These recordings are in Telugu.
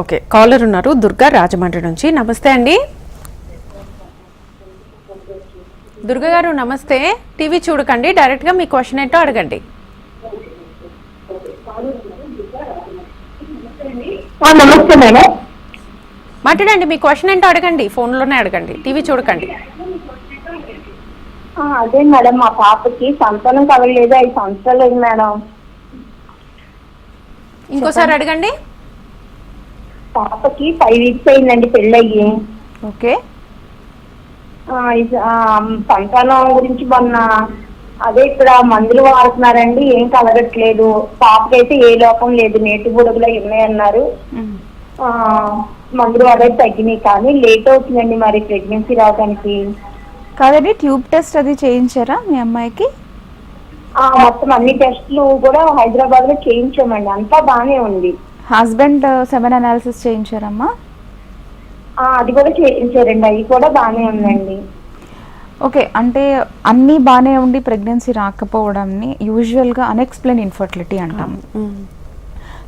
ఓకే, కాలర్ ఉన్నారు దుర్గా రాజమండ్రి నుంచి. నమస్తే అండి దుర్గా గారు. నమస్తే. టీవీ చూడకండి, డైరెక్ట్గా మీ క్వశ్చన్ ఏంటో అడగండి. నమస్తే మేడం. మాట్లాడండి, మీ క్వశ్చన్ ఏంటో అడగండి, ఫోన్లోనే అడగండి, టీవీ చూడకండి. అదే మేడం, మా పాపకి సంతానం కలగలేదు, 5 సంవత్సరాలు లేదు మేడం. ఇంకోసారి అడగండి. పాపకి 5 వీక్స్ అయిందండి పెళ్ళయ్యి. ఓకే. సంతానం గురించి మొన్న అదే ఇక్కడ మందులు వాడుతున్నారండి, ఏం కలగట్లేదు. పాపకైతే ఏ లోపం లేదు, నేటి బుడగలు ఉన్నాయన్నారు. మందులు వాడే తగ్గినాయి, కానీ లేట్ అవుతుందండి మరి ప్రెగ్నెన్సీ రావడానికి. కాదండి, ట్యూబ్ టెస్ట్ అది చేయించారా మీ అమ్మాయికి? మొత్తం అన్ని టెస్టులు కూడా హైదరాబాద్ లో చేయించామండి, అంతా బానే ఉంది. హస్బెండ్ సెమెన్ అనాలిసిస్ చేయించారమ్మా? అది కూడా చేయించారండి, అవి కూడా బానే ఉందండి. ఓకే, అంటే అన్నీ బాగానే ఉండి ప్రెగ్నెన్సీ రాకపోవడాన్ని యూజువల్గా అన్ఎక్స్ప్లెయిన్ ఇన్ఫర్టిలిటీ అంటాము.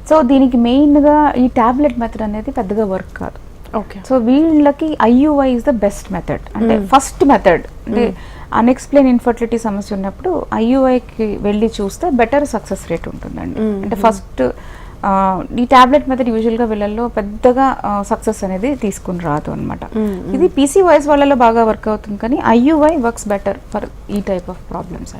సో దీనికి మెయిన్గా ఈ టాబ్లెట్ మెథడ్ అనేది పెద్దగా వర్క్ కాదు. ఓకే. సో వీళ్ళకి IUI is the best method, అంటే ఫస్ట్ మెథడ్. అంటే అన్ఎక్స్ప్లెయిన్ ఇన్ఫర్టిలిటీ సమస్య ఉన్నప్పుడు ఐయుఐకి వెళ్ళి చూస్తే బెటర్ సక్సెస్ రేట్ ఉంటుందండి. అంటే ఫస్ట్ ఈ టాబ్లెట్ మెథడ్ యూజువల్గా వీళ్ళల్లో పెద్దగా సక్సెస్ అనేది తీసుకుని రాదు అనమాట. ఇది పీసీఓఎస్ వాళ్ళలో బాగా వర్క్ అవుతుంది, కానీ ఐయుఐ వర్క్స్ బెటర్ ఫర్ ఈ టైప్ ఆఫ్ ప్రాబ్లమ్స్.